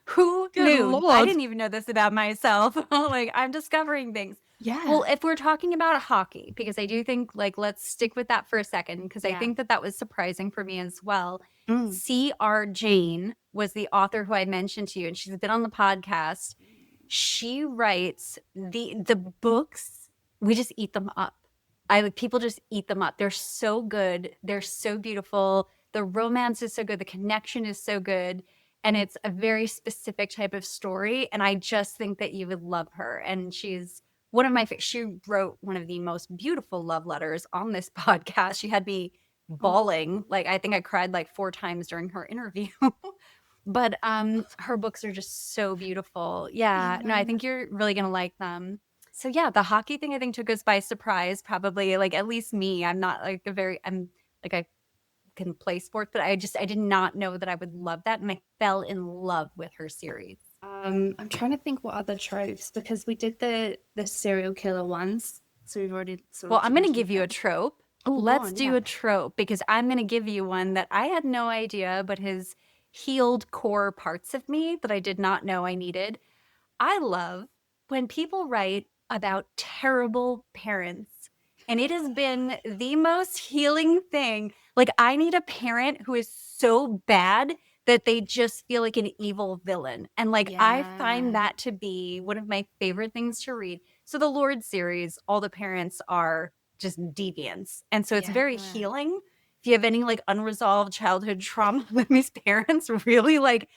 who knew? Lord. I didn't even know this about myself. Like, I'm discovering things. Yeah. Well, if we're talking about hockey, because I do think, like, let's stick with that for a second, because I think that was surprising for me as well. C.R. Jane was the author who I mentioned to you, and she's been on the podcast. She writes the books, we just eat them up. People just eat them up. They're so good. They're so beautiful. The romance is so good. The connection is so good. And it's a very specific type of story. And I just think that you would love her. And she's one of my she wrote one of the most beautiful love letters on this podcast. She had me bawling. Like, I think I cried like 4 times during her interview. But her books are just so beautiful. Yeah. No, I think you're really going to like them. So yeah, the hockey thing I think took us by surprise, probably, like, at least me. I'm not like I can play sports, but I did not know that I would love that. And I fell in love with her series. I'm trying to think what other tropes, because we did the serial killer ones. So we've already I'm going to give you a trope. Oh, let's do a trope, because I'm going to give you one that I had no idea, but has healed core parts of me that I did not know I needed. I love when people write about terrible parents. And it has been the most healing thing. Like, I need a parent who is so bad that they just feel like an evil villain. And like, I find that to be one of my favorite things to read. So the Lord series, all the parents are just deviants. And so it's very healing. If you have any like unresolved childhood trauma with these parents, really, like,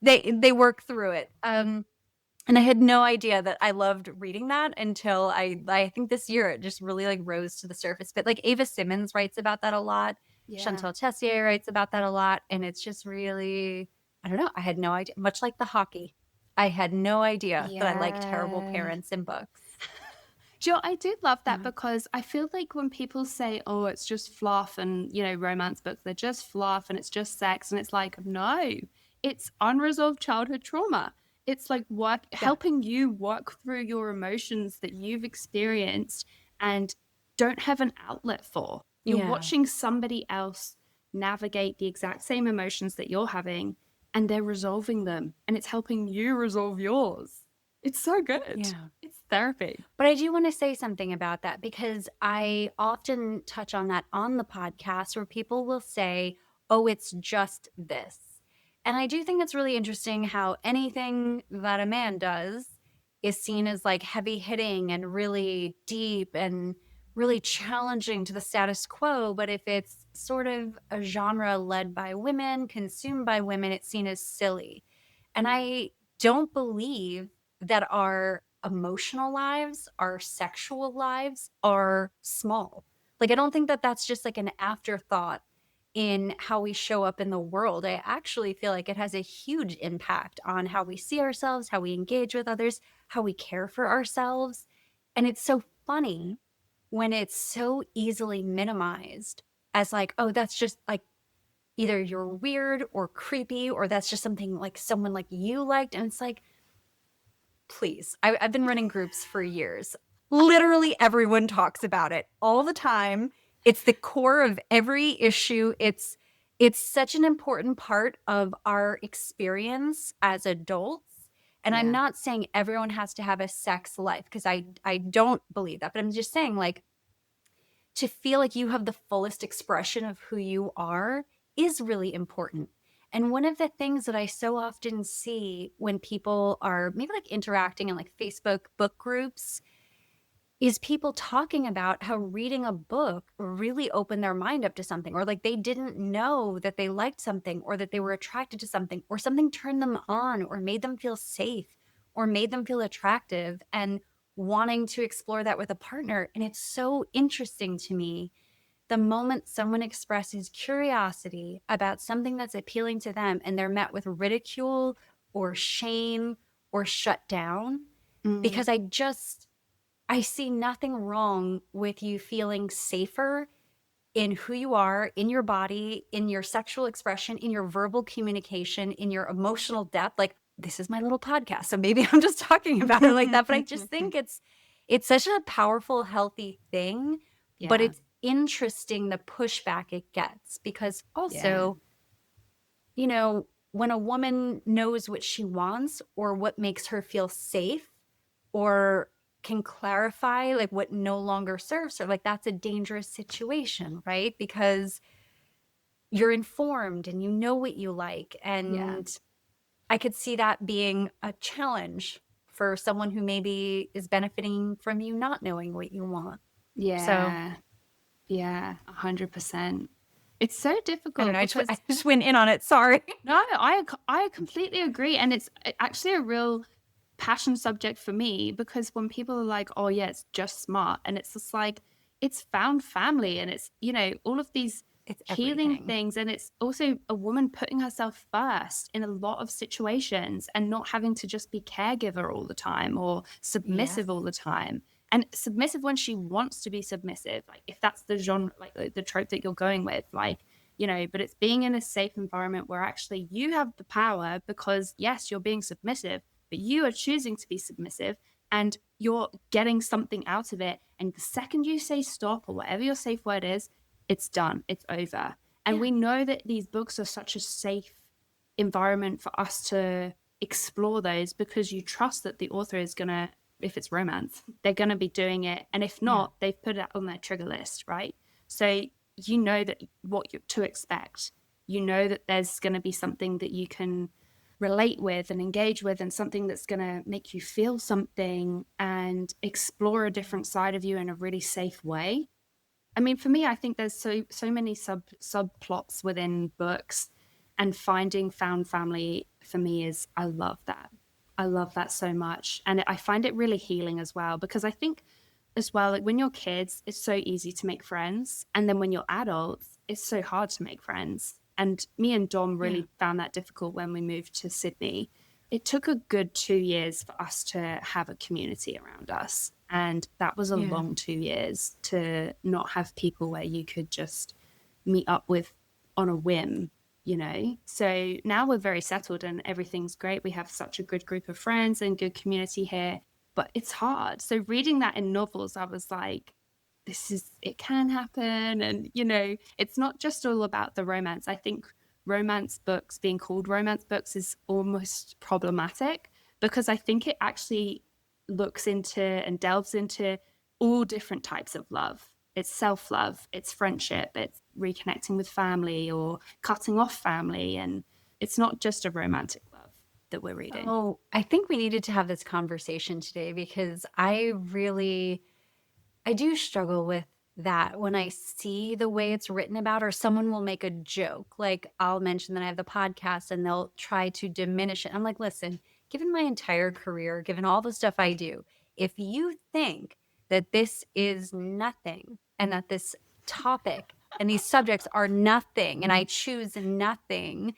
they work through it. And I had no idea that I loved reading that until I think this year it just really like rose to the surface. But like Eva Simmons writes about that a lot. Shantel Tessier writes about that a lot. And it's just really, I don't know. I had no idea. Much like the hockey. I had no idea that I like terrible parents in books. Joe, I do love that because I feel like when people say, oh, it's just fluff and, romance books, they're just fluff and it's just sex. And it's like, no, it's unresolved childhood trauma. It's like helping you work through your emotions that you've experienced and don't have an outlet for. You're watching somebody else navigate the exact same emotions that you're having, and they're resolving them, and it's helping you resolve yours. It's so good. Yeah. It's therapy. But I do want to say something about that, because I often touch on that on the podcast where people will say, oh, it's just this. And I do think it's really interesting how anything that a man does is seen as like heavy hitting and really deep and really challenging to the status quo. But if it's sort of a genre led by women, consumed by women, it's seen as silly. And I don't believe that our emotional lives, our sexual lives are small. Like, I don't think that that's just like an afterthought in how we show up in the world. I actually feel like it has a huge impact on how we see ourselves, how we engage with others, how we care for ourselves. And it's so funny when it's so easily minimized as like, oh, that's just like either you're weird or creepy, or that's just something like someone like you liked. And it's like, please, I've been running groups for years. Literally everyone talks about it all the time. It's the core of every issue. It's it's such an important part of our experience as adults. And I'm not saying everyone has to have a sex life, because I don't believe that, but I'm just saying, like, to feel like you have the fullest expression of who you are is really important. And one of the things that I so often see when people are maybe like interacting in like Facebook book groups is people talking about how reading a book really opened their mind up to something, or like they didn't know that they liked something, or that they were attracted to something, or something turned them on, or made them feel safe, or made them feel attractive, and wanting to explore that with a partner. And it's so interesting to me the moment someone expresses curiosity about something that's appealing to them and they're met with ridicule or shame or shut down, because I see nothing wrong with you feeling safer in who you are, in your body, in your sexual expression, in your verbal communication, in your emotional depth. Like, this is my little podcast, so maybe I'm just talking about it like that, but I just think it's such a powerful, healthy thing. But it's interesting the pushback it gets, because also, you know, when a woman knows what she wants or what makes her feel safe, or can clarify like what no longer serves her, like, that's a dangerous situation, right? Because you're informed and you know what you like. And I could see that being a challenge for someone who maybe is benefiting from you not knowing what you want. Yeah. 100%. It's so difficult. I don't know. I just went in on it. Sorry. No, I completely agree. And it's actually a real passion subject for me, because when people are like, oh yeah, it's just smart, and it's just like, it's found family, and it's, you know, all of these healing things, and it's also a woman putting herself first in a lot of situations and not having to just be caregiver all the time or submissive all the time. And submissive when she wants to be submissive, like if that's the genre, like the trope that you're going with, like, you know, but it's being in a safe environment where actually you have the power, because yes, you're being submissive, but you are choosing to be submissive and you're getting something out of it. And the second you say stop, or whatever your safe word is, it's done, it's over. And we know that these books are such a safe environment for us to explore those, because you trust that the author is going to, if it's romance, they're going to be doing it. And if not, they've put it on their trigger list, right? So you know that what to expect. You know that there's going to be something that you can relate with and engage with, and something that's going to make you feel something and explore a different side of you in a really safe way. I mean, for me, I think there's so many subplots within books, and finding found family for me is, I love that. I love that so much. And I find it really healing as well, because I think as well, like when you're kids, it's so easy to make friends. And then when you're adults, it's so hard to make friends. And me and Dom really found that difficult when we moved to Sydney. It took a good 2 years for us to have a community around us. And that was a long 2 years to not have people where you could just meet up with on a whim, you know? So now we're very settled and everything's great. We have such a good group of friends and good community here, but it's hard. So reading that in novels, I was like, it can happen. And, you know, it's not just all about the romance. I think romance books, being called romance books, is almost problematic, because I think it actually looks into and delves into all different types of love. It's self-love, it's friendship, it's reconnecting with family or cutting off family. And it's not just a romantic love that we're reading. Oh, I think we needed to have this conversation today, because I do struggle with that when I see the way it's written about, or someone will make a joke. Like, I'll mention that I have the podcast and they'll try to diminish it. I'm like, listen, given my entire career, given all the stuff I do, if you think that this is nothing, and that this topic and these subjects are nothing, and I choose nothing,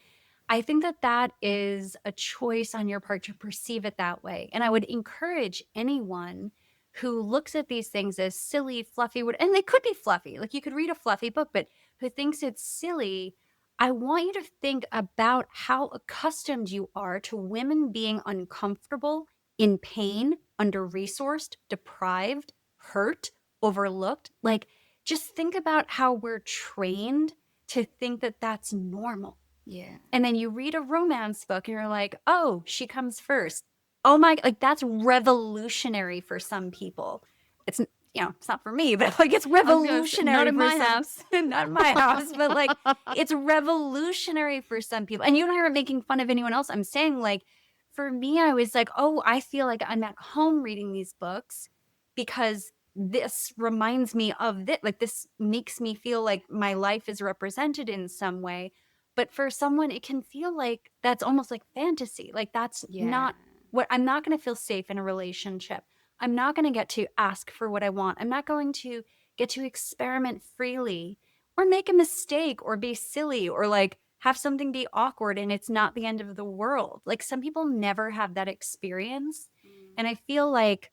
I think that that is a choice on your part to perceive it that way. And I would encourage anyone who looks at these things as silly, fluffy, and they could be fluffy. Like, you could read a fluffy book, but who thinks it's silly, I want you to think about how accustomed you are to women being uncomfortable, in pain, under-resourced, deprived, hurt, overlooked. Like, just think about how we're trained to think that that's normal. Yeah. And then you read a romance book and you're like, oh, she comes first. Oh my, like that's revolutionary for some people. It's, it's not for me, but like it's revolutionary. Not in for my some- house. Not in my house, but like it's revolutionary for some people. And you and I aren't making fun of anyone else. I'm saying like, for me, I was like, oh, I feel like I'm at home reading these books because this reminds me of this. Like this makes me feel like my life is represented in some way. But for someone, it can feel like that's almost like fantasy. Like that's not what I'm not going to feel safe in a relationship. I'm not going to get to ask for what I want. I'm not going to get to experiment freely or make a mistake or be silly or like have something be awkward and it's not the end of the world. Like some people never have that experience. And I feel like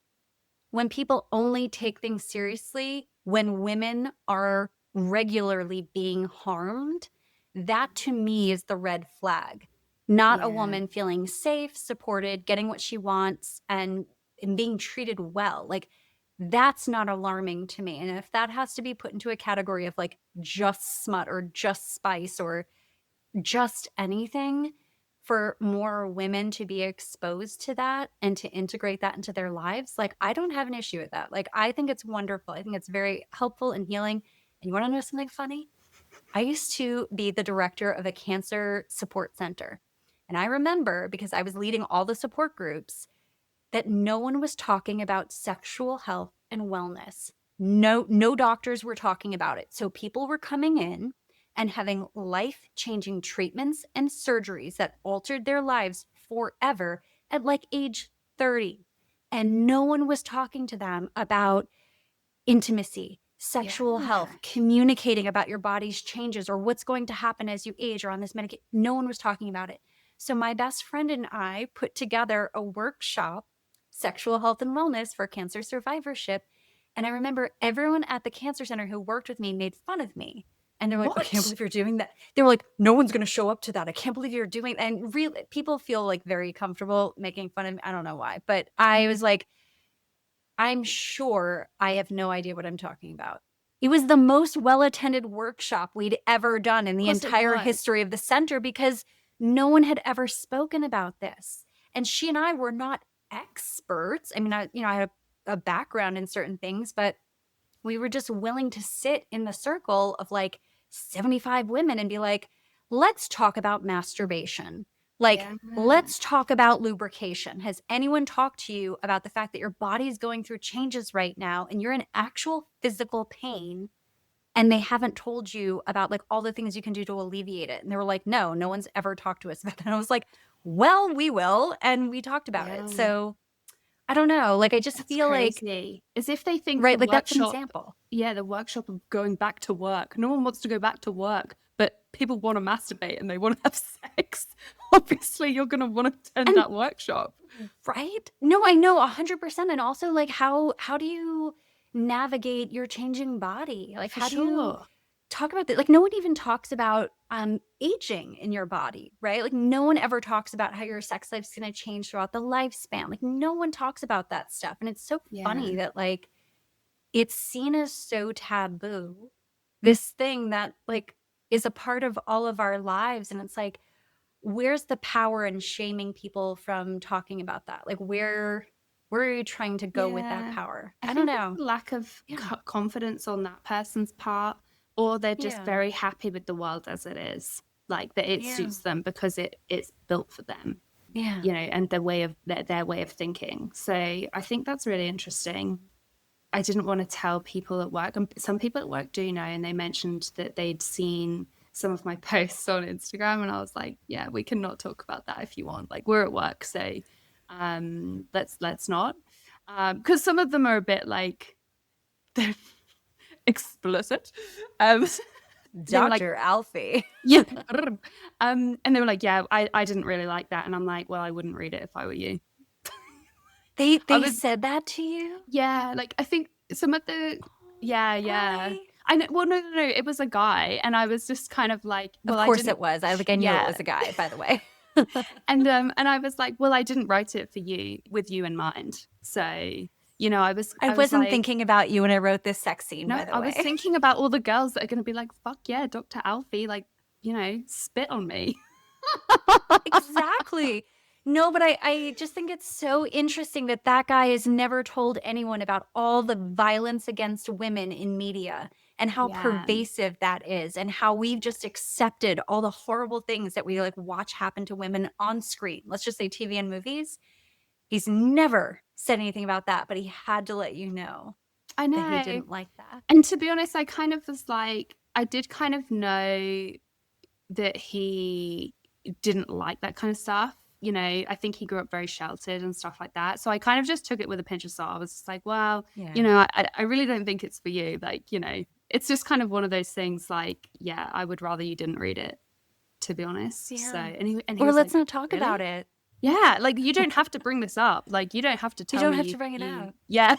when people only take things seriously when women are regularly being harmed, that to me is the red flag. Not a woman feeling safe, supported, getting what she wants, and being treated well. Like that's not alarming to me. And if that has to be put into a category of like just smut or just spice or just anything, for more women to be exposed to that and to integrate that into their lives, like I don't have an issue with that. Like I think it's wonderful. I think it's very helpful and healing. And you want to know something funny? I used to be the director of a cancer support center. And I remember, because I was leading all the support groups, that no one was talking about sexual health and wellness. No doctors were talking about it. So people were coming in and having life-changing treatments and surgeries that altered their lives forever at like age 30. And no one was talking to them about intimacy, sexual health, communicating about your body's changes or what's going to happen as you age or on this medication. No one was talking about it. So my best friend and I put together a workshop, sexual health and wellness for cancer survivorship. And I remember everyone at the cancer center who worked with me made fun of me. And they're like, I can't believe you're doing that. They were like, no one's going to show up to that. I can't believe you're doing that. And really, people feel like very comfortable making fun of me. I don't know why. But I was like, I'm sure I have no idea what I'm talking about. It was the most well-attended workshop we'd ever done in the entire history of the center because no one had ever spoken about this. And she and I were not experts. I mean, I had a background in certain things, but we were just willing to sit in the circle of like 75 women and be like, let's talk about masturbation. Like, let's talk about lubrication. Has anyone talked to you about the fact that your body is going through changes right now and you're in actual physical pain and they haven't told you about like all the things you can do to alleviate it? And they were like, no one's ever talked to us about that. And I was like, well, we will. And we talked about it. So I don't know. Like, I just feel crazy. like as if they think right, the like that's an workshop, example. yeah, the workshop of going back to work. No one wants to go back to work, but people want to masturbate and they want to have sex. Obviously, you're going to want to attend that workshop, right? No, I know 100%. And also, like, how do you navigate your changing body? Like, how do you talk about that? Like, no one even talks about aging in your body, right? Like, no one ever talks about how your sex life's going to change throughout the lifespan. Like, no one talks about that stuff. And it's so funny that, like, it's seen as so taboo, this thing that, like, is a part of all of our lives. And it's like, where's the power in shaming people from talking about that? Like, where are you trying to go with that power? I don't know. Lack of confidence on that person's part, or they're just very happy with the world as it is, like that it suits them because it's built for them. And the way of their way of thinking. So I think that's really interesting. I didn't want to tell people at work, and some people at work do know, and they mentioned that they'd seen some of my posts on Instagram, and I was like, yeah, we cannot talk about that if you want. Like, we're at work, so let's not. Because some of them are a bit like, they're explicit. Dr. Like, Alfie. Yeah. And they were like, yeah, I didn't really like that. And I'm like, well, I wouldn't read it if I were you. They said that to you? Yeah, like I think some of the I know. Well, no, it was a guy, and I was just kind of like, well, of course it was. I knew it was a guy, by the way. and I was like, well, I didn't write it for you with you in mind, so You know, I wasn't like, thinking about you when I wrote this sex scene, no, by the I way. was thinking about all the girls that are going to be like, fuck yeah, Dr. Alfie, like, you know, spit on me. Exactly. No, but I just think it's so interesting that that guy has never told anyone about all the violence against women in media and how Yeah. pervasive that is, and how we've just accepted all the horrible things that we like watch happen to women on screen. Let's just say TV and movies. He's never said anything about that, but he had to let you know I know. that he didn't like that. And to be honest, I kind of was like, I did kind of know that he didn't like that kind of stuff. You know, I think he grew up very sheltered and stuff like that. So I kind of just took it with a pinch of salt. I was just like, well, you know, I really don't think it's for you. Like, you know, it's just kind of one of those things like, yeah, I would rather you didn't read it, to be honest. Yeah. So, and he Or was let's like, not talk "Really?" about it. Yeah, like you don't have to bring this up. Like you don't have to tell me. You don't have to bring it up. Yeah.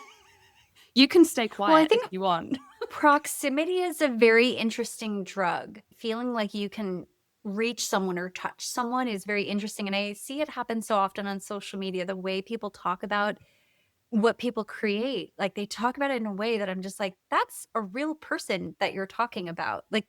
You can stay quiet I think if you want. proximity is a very interesting drug. Feeling like you can reach someone or touch someone is very interesting. And I see it happen so often on social media, the way people talk about what people create. Like they talk about it in a way that I'm just like, that's a real person that you're talking about. Like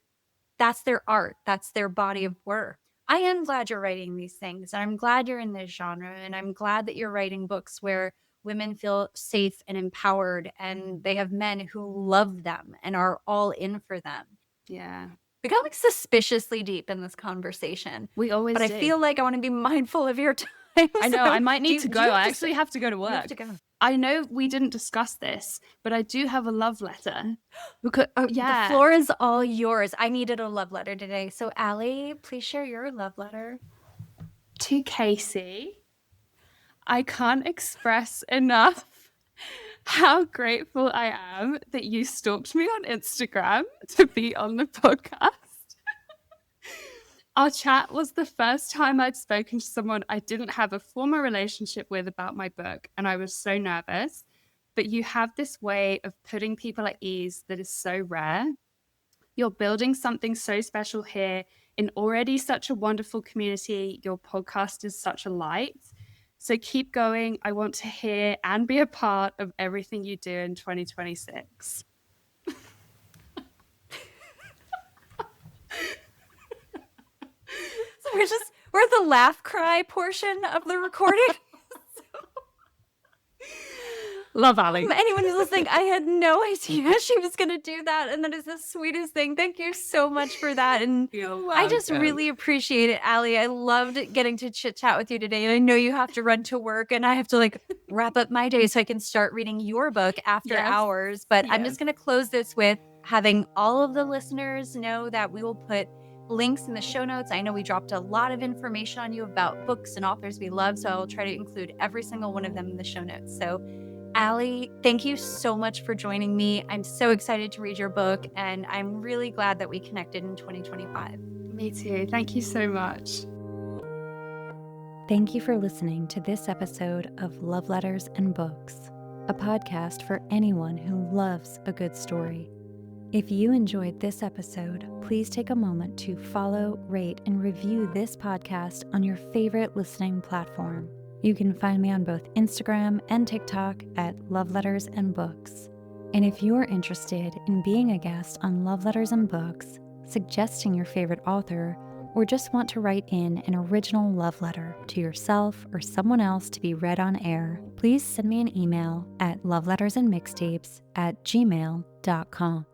that's their art. That's their body of work. I am glad you're writing these things. And I'm glad you're in this genre. And I'm glad that you're writing books where women feel safe and empowered and they have men who love them and are all in for them. Yeah. We got like suspiciously deep in this conversation. We always But do. I feel like I want to be mindful of your time. I know. So I might need to go. I actually have to go to you work. have to go. I know we didn't discuss this, but I do have a love letter. Because, The floor is all yours. I needed a love letter today. So Allie, please share your love letter. To Casey, I can't express enough how grateful I am that you stalked me on Instagram to be on the podcast. Our chat was the first time I'd spoken to someone I didn't have a formal relationship with about my book, and I was so nervous. But you have this way of putting people at ease that is so rare. You're building something so special here in already such a wonderful community. Your podcast is such a light. So keep going. I want to hear and be a part of everything you do in 2026. So we're at the laugh cry portion of the recording. Love Allie. Anyone who's listening, I had no idea she was going to do that. And that is the sweetest thing. Thank you so much for that. And I just really appreciate it, Allie. I loved getting to chit chat with you today. And I know you have to run to work and I have to like wrap up my day so I can start reading your book after hours. But I'm just going to close this with having all of the listeners know that we will put links in the show notes. I know we dropped a lot of information on you about books and authors we love. So I'll try to include every single one of them in the show notes. So Allie, thank you so much for joining me. I'm so excited to read your book, and I'm really glad that we connected in 2025. Me too. Thank you so much. Thank you for listening to this episode of Love Letters and Books, a podcast for anyone who loves a good story. If you enjoyed this episode, please take a moment to follow, rate, and review this podcast on your favorite listening platform. You can find me on both Instagram and TikTok at Love Letters and Books. And if you're interested in being a guest on Love Letters and Books, suggesting your favorite author, or just want to write in an original love letter to yourself or someone else to be read on air, please send me an email at lovelettersandmixtapes@gmail.com.